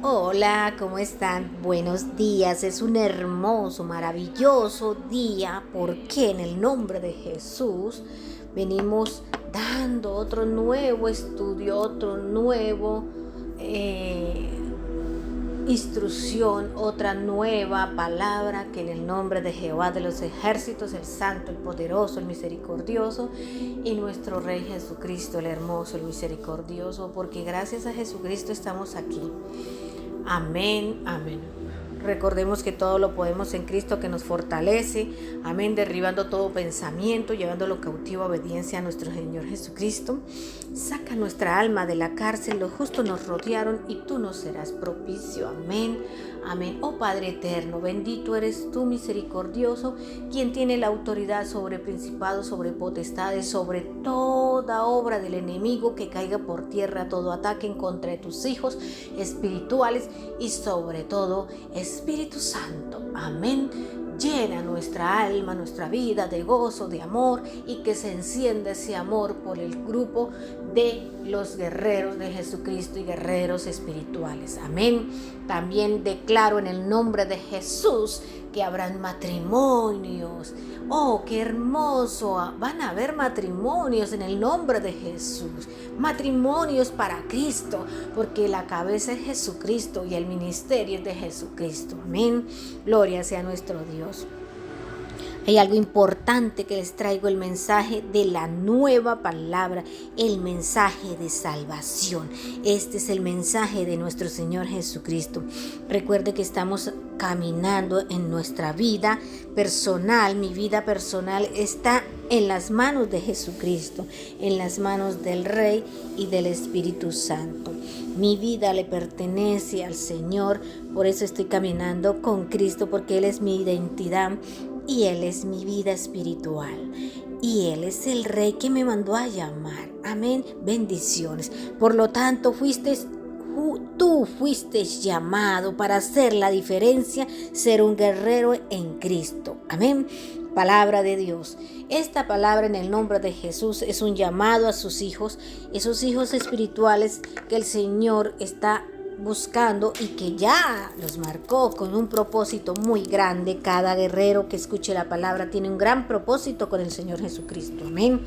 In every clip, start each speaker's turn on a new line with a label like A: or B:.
A: Hola, ¿cómo están? Buenos días. Es un hermoso, maravilloso día porque en el nombre de Jesús venimos dando otro nuevo estudio, otro nuevo instrucción, otra nueva palabra que en el nombre de Jehová de los ejércitos, el santo, el poderoso, el misericordioso y nuestro Rey Jesucristo, el hermoso, el misericordioso, porque gracias a Jesucristo estamos aquí. Amén, amén. Recordemos que todo lo podemos en Cristo que nos fortalece. Amén. Derribando todo pensamiento, llevándolo cautivo a obediencia a nuestro Señor Jesucristo. Saca nuestra alma de la cárcel. Los justos nos rodearon y tú nos serás propicio. Amén. Amén. Oh Padre eterno, bendito eres tú, misericordioso, quien tiene la autoridad sobre principados, sobre potestades, sobre toda obra del enemigo, que caiga por tierra todo ataque en contra de tus hijos espirituales y sobre todo Espíritu Santo. Amén. Llena nuestra alma, nuestra vida de gozo, de amor, y que se encienda ese amor por el grupo de los guerreros de Jesucristo y guerreros espirituales. Amén. También declaro en el nombre de Jesús que habrán matrimonios. Oh, qué hermoso. Van a haber matrimonios en el nombre de Jesús. Matrimonios para Cristo, porque la cabeza es Jesucristo y el ministerio es de Jesucristo. Amén. Gloria sea nuestro Dios. Hay algo importante que les traigo, el mensaje de la nueva palabra, el mensaje de salvación. Este es el mensaje de nuestro Señor Jesucristo. Recuerde que estamos caminando en nuestra vida personal. Mi vida personal está en las manos de Jesucristo, en las manos del Rey y del Espíritu Santo. Mi vida le pertenece al Señor, por eso estoy caminando con Cristo, porque Él es mi identidad. Y Él es mi vida espiritual. Y Él es el Rey que me mandó a llamar. Amén. Bendiciones. Por lo tanto, tú fuiste llamado para hacer la diferencia, ser un guerrero en Cristo. Amén. Palabra de Dios. Esta palabra en el nombre de Jesús es un llamado a sus hijos, esos hijos espirituales que el Señor está buscando y que ya los marcó con un propósito muy grande. Cada guerrero que escuche la palabra tiene un gran propósito con el Señor Jesucristo. Amén.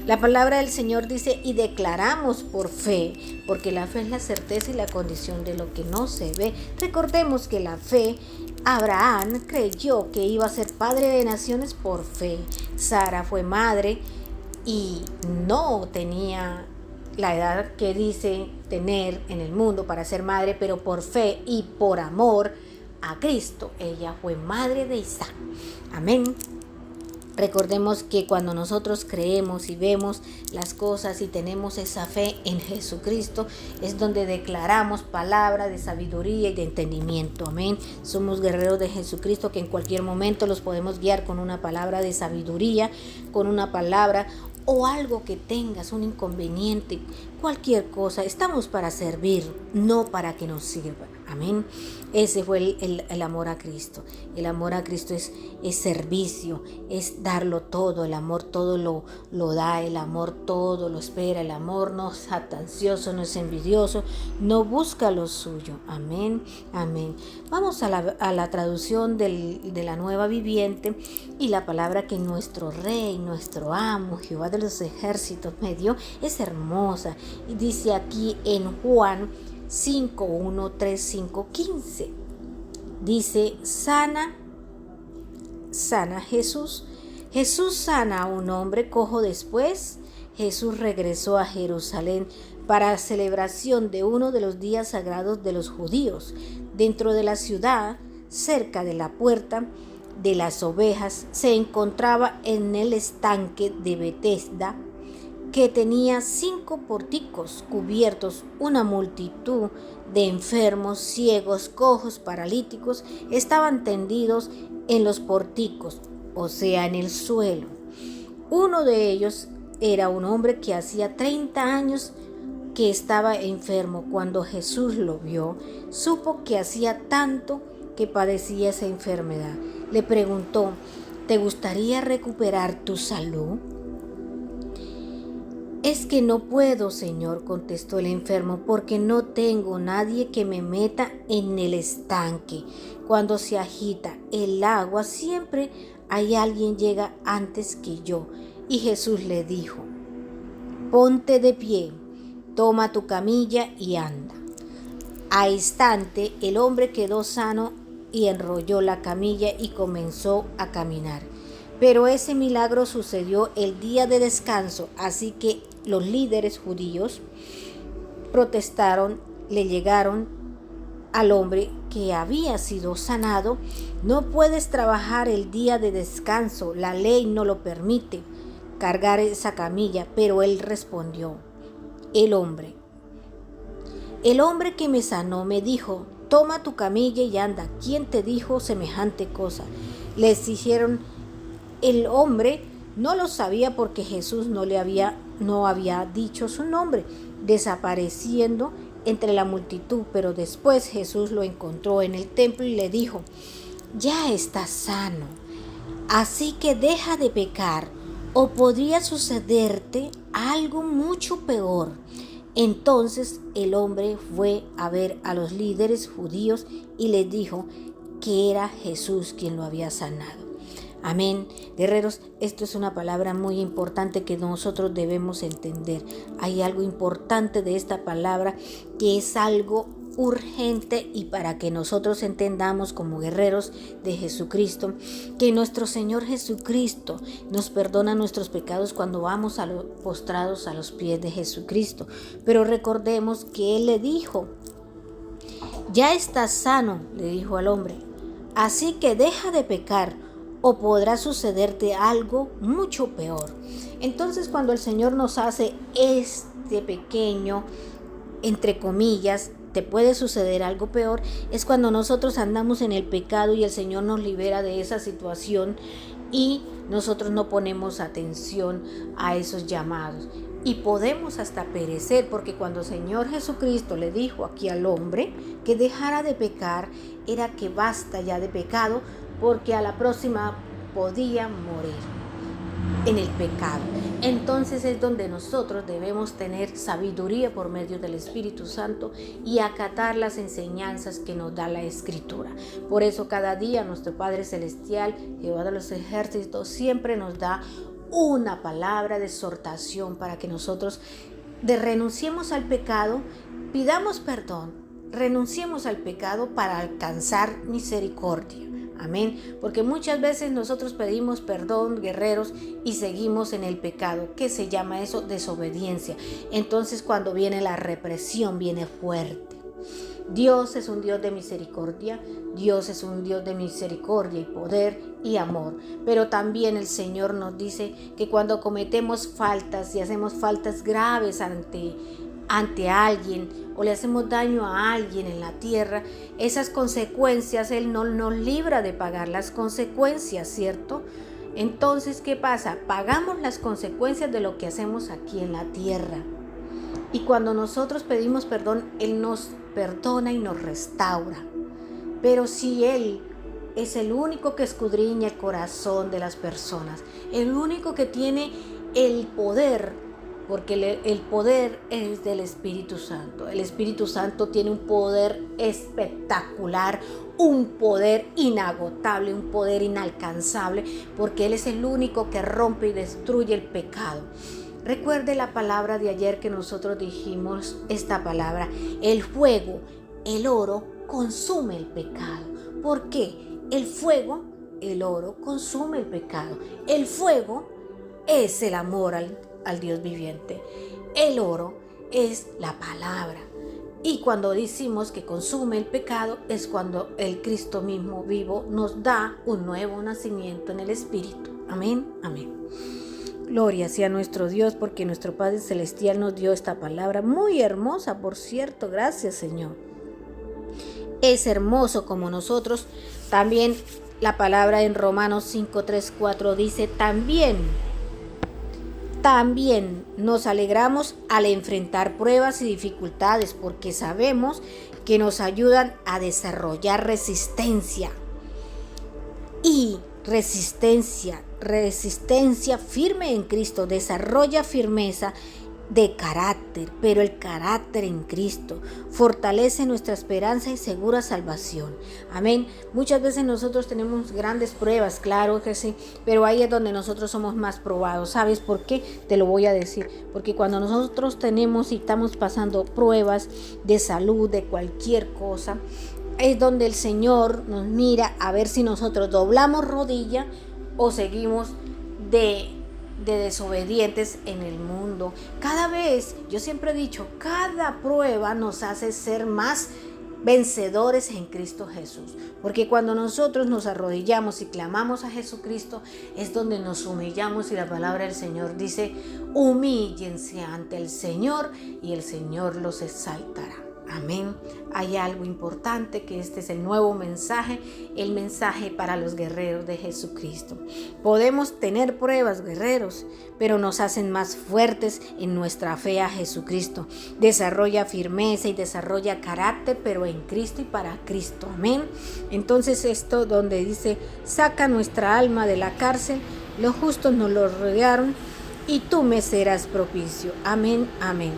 A: La palabra del Señor dice: y declaramos por fe, porque la fe es la certeza y la condición de lo que no se ve. Recordemos que la fe, Abraham creyó que iba a ser padre de naciones por fe. Sara fue madre y no tenía la edad que dice tener en el mundo para ser madre, pero por fe y por amor a Cristo, ella fue madre de Isaac. Amén. Recordemos que cuando nosotros creemos y vemos las cosas y tenemos esa fe en Jesucristo, es donde declaramos palabra de sabiduría y de entendimiento. Amén. Somos guerreros de Jesucristo, que en cualquier momento los podemos guiar con una palabra de sabiduría, con una palabra o algo que tengas, un inconveniente, cualquier cosa. Estamos para servir, no para que nos sirvan. Amén. Ese fue el amor a Cristo. El amor a Cristo es servicio, es darlo todo. El amor todo lo da, el amor todo lo espera. El amor no es jactancioso, no es envidioso, no busca lo suyo. Amén, amén. Vamos a la traducción de la Nueva Viviente, y la palabra que nuestro Rey, nuestro amo, Jehová de los ejércitos me dio es hermosa. Y dice aquí en Juan 5, 1, 3, 5, 15. Dice: sana Jesús. Jesús sana a un hombre cojo. Después Jesús regresó a Jerusalén para celebración de uno de los días sagrados de los judíos. Dentro de la ciudad, cerca de la puerta de las ovejas, se encontraba en el estanque de Betesda, que tenía 5 pórticos cubiertos. Una multitud de enfermos, ciegos, cojos, paralíticos estaban tendidos en los pórticos, o sea, en el suelo. Uno de ellos era un hombre que hacía 30 años que estaba enfermo. Cuando Jesús lo vio, supo que hacía tanto que padecía esa enfermedad. Le preguntó: ¿te gustaría recuperar tu salud? Es que no puedo, Señor, contestó el enfermo, porque no tengo nadie que me meta en el estanque. Cuando se agita el agua, siempre hay alguien llega antes que yo. Y Jesús le dijo: ponte de pie, toma tu camilla y anda. Al instante el hombre quedó sano y enrolló la camilla y comenzó a caminar. Pero ese milagro sucedió el día de descanso, así que los líderes judíos protestaron, le llegaron al hombre que había sido sanado: no puedes trabajar el día de descanso, la ley no lo permite cargar esa camilla. Pero él respondió: el hombre que me sanó me dijo: toma tu camilla y anda. ¿Quién te dijo semejante cosa? Les dijeron. El hombre no lo sabía porque Jesús no había dicho su nombre, desapareciendo entre la multitud. Pero después Jesús lo encontró en el templo y le dijo: ya estás sano, así que deja de pecar, o podría sucederte algo mucho peor. Entonces el hombre fue a ver a los líderes judíos y les dijo que era Jesús quien lo había sanado. Amén. Guerreros, esto es una palabra muy importante que nosotros debemos entender. Hay algo importante de esta palabra que es algo urgente, y para que nosotros entendamos como guerreros de Jesucristo, que nuestro Señor Jesucristo nos perdona nuestros pecados cuando vamos postrados a los pies de Jesucristo. Pero recordemos que Él le dijo: ya estás sano, le dijo al hombre, así que deja de pecar, o podrá sucederte algo mucho peor. Entonces, cuando el Señor nos hace este pequeño, entre comillas, te puede suceder algo peor, es cuando nosotros andamos en el pecado y el Señor nos libera de esa situación y nosotros no ponemos atención a esos llamados. Y podemos hasta perecer, porque cuando el Señor Jesucristo le dijo aquí al hombre que dejara de pecar, era que basta ya de pecado, porque a la próxima podía morir en el pecado. Entonces es donde nosotros debemos tener sabiduría por medio del Espíritu Santo y acatar las enseñanzas que nos da la Escritura. Por eso cada día nuestro Padre Celestial, Jehová de los ejércitos, siempre nos da una palabra de exhortación para que nosotros renunciemos al pecado, pidamos perdón, renunciemos al pecado para alcanzar misericordia. Amén. Porque muchas veces nosotros pedimos perdón, guerreros, y seguimos en el pecado. ¿Qué se llama eso? Desobediencia. Entonces, cuando viene la represión, viene fuerte. Dios es un Dios de misericordia. Dios es un Dios de misericordia y poder y amor. Pero también el Señor nos dice que cuando cometemos faltas y hacemos faltas graves ante alguien, o le hacemos daño a alguien en la tierra, esas consecuencias Él no nos libra de pagar las consecuencias, ¿cierto? Entonces, ¿qué pasa? Pagamos las consecuencias de lo que hacemos aquí en la tierra. Y cuando nosotros pedimos perdón, Él nos perdona y nos restaura. Pero si Él es el único que escudriña el corazón de las personas, el único que tiene el poder, porque el poder es del Espíritu Santo. El Espíritu Santo tiene un poder espectacular, un poder inagotable, un poder inalcanzable, porque Él es el único que rompe y destruye el pecado. Recuerde la palabra de ayer que nosotros dijimos esta palabra: el fuego, el oro, consume el pecado. ¿Por qué? El fuego, el oro, consume el pecado. El fuego es el amor al Dios viviente. El oro es la palabra. Y cuando decimos que consume el pecado, es cuando el Cristo mismo vivo nos da un nuevo nacimiento en el Espíritu. Amén, amén. Gloria sea a nuestro Dios, porque nuestro Padre Celestial nos dio esta palabra muy hermosa, por cierto. Gracias, Señor. Es hermoso como nosotros. También la palabra en Romanos 5, 3, 4 dice: También nos alegramos al enfrentar pruebas y dificultades, porque sabemos que nos ayudan a desarrollar resistencia firme en Cristo. Desarrolla firmeza de carácter, pero el carácter en Cristo fortalece nuestra esperanza y segura salvación. Amén. Muchas veces nosotros tenemos grandes pruebas, claro que sí, pero ahí es donde nosotros somos más probados. ¿Sabes por qué? Te lo voy a decir. Porque cuando nosotros tenemos y estamos pasando pruebas de salud, de cualquier cosa, es donde el Señor nos mira a ver si nosotros doblamos rodilla o seguimos de desobedientes en el mundo. Cada vez, yo siempre he dicho, cada prueba nos hace ser más vencedores en Cristo Jesús. Porque cuando nosotros nos arrodillamos y clamamos a Jesucristo, es donde nos humillamos, y la palabra del Señor dice: humíllense ante el Señor y el Señor los exaltará. Amén. Hay algo importante, que este es el nuevo mensaje, el mensaje para los guerreros de Jesucristo. Podemos tener pruebas, guerreros, pero nos hacen más fuertes en nuestra fe a Jesucristo. Desarrolla firmeza y desarrolla carácter, pero en Cristo y para Cristo. Amén. Entonces esto donde dice: saca nuestra alma de la cárcel, los justos nos lo rodearon y tú me serás propicio. Amén, amén.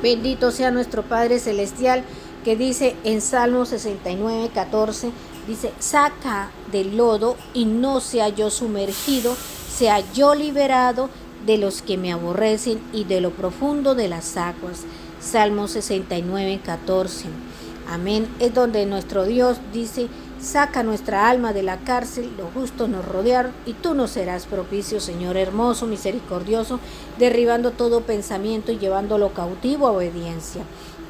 A: Bendito sea nuestro Padre Celestial, que dice en Salmo 69, 14, dice: saca del lodo y no sea yo sumergido, sea yo liberado de los que me aborrecen y de lo profundo de las aguas. Salmo 69, 14. Amén. Es donde nuestro Dios dice: saca nuestra alma de la cárcel, los justos nos rodearon y tú nos serás propicio, Señor hermoso, misericordioso, derribando todo pensamiento y llevándolo cautivo a obediencia.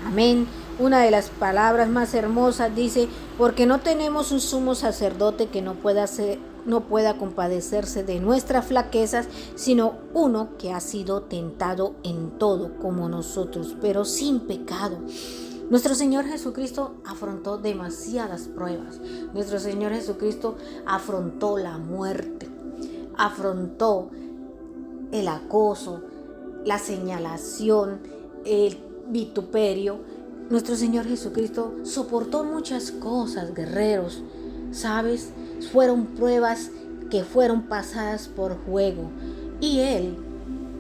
A: Amén. Una de las palabras más hermosas dice: porque no tenemos un sumo sacerdote que no pueda compadecerse de nuestras flaquezas, sino uno que ha sido tentado en todo como nosotros, pero sin pecado. Nuestro Señor Jesucristo afrontó demasiadas pruebas. Nuestro Señor Jesucristo afrontó la muerte, afrontó el acoso, la señalación, el vituperio. Nuestro Señor Jesucristo soportó muchas cosas, guerreros. ¿Sabes? Fueron pruebas que fueron pasadas por fuego, y Él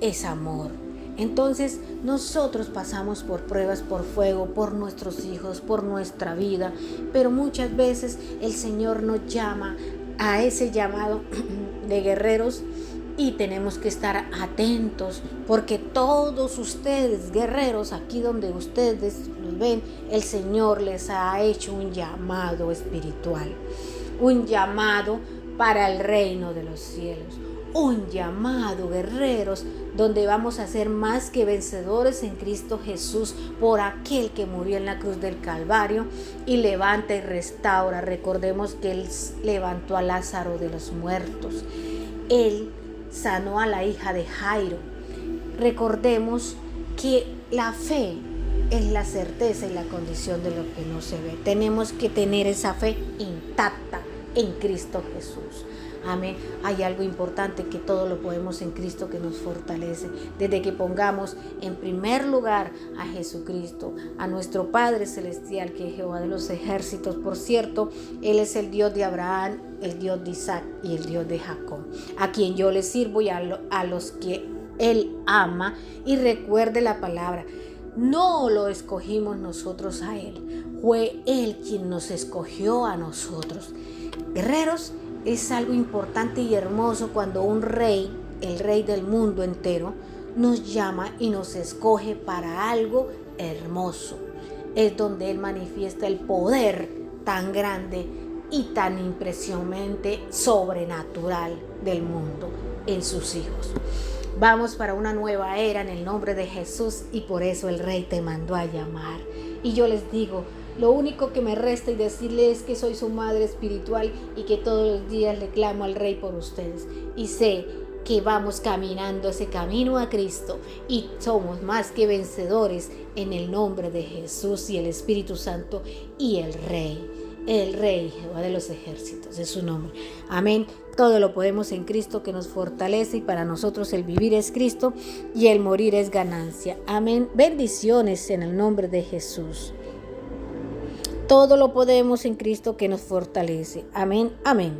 A: es amor. Entonces nosotros pasamos por pruebas por fuego, por nuestros hijos, por nuestra vida, pero muchas veces el Señor nos llama a ese llamado de guerreros, y tenemos que estar atentos, porque todos ustedes, guerreros, aquí donde ustedes los ven, el Señor les ha hecho un llamado espiritual, un llamado para el reino de los cielos. Un llamado, guerreros, donde vamos a ser más que vencedores en Cristo Jesús, por aquel que murió en la cruz del Calvario y levanta y restaura. Recordemos que Él levantó a Lázaro de los muertos. Él sanó a la hija de Jairo. Recordemos que la fe es la certeza y la condición de lo que no se ve. Tenemos que tener esa fe intacta en Cristo Jesús. Amén. Hay algo importante, que todo lo podemos en Cristo que nos fortalece. Desde que pongamos en primer lugar a Jesucristo, a nuestro Padre Celestial, que es Jehová de los ejércitos. Por cierto, Él es el Dios de Abraham, el Dios de Isaac y el Dios de Jacob, a quien yo le sirvo y a los que Él ama. Y recuerde la palabra: no lo escogimos nosotros a Él, fue Él quien nos escogió a nosotros. Guerreros, es algo importante y hermoso cuando un rey, el rey del mundo entero, nos llama y nos escoge para algo hermoso. Es donde Él manifiesta el poder tan grande y tan impresionante, sobrenatural del mundo en sus hijos. Vamos para una nueva era en el nombre de Jesús, y por eso el Rey te mandó a llamar. Y yo les digo, lo único que me resta y decirle es que soy su madre espiritual y que todos los días le clamo al Rey por ustedes. Y sé que vamos caminando ese camino a Cristo y somos más que vencedores en el nombre de Jesús y el Espíritu Santo y el Rey Jehová de los ejércitos es su nombre. Amén. Todo lo podemos en Cristo que nos fortalece, y para nosotros el vivir es Cristo y el morir es ganancia. Amén. Bendiciones en el nombre de Jesús. Todo lo podemos en Cristo que nos fortalece. Amén. Amén.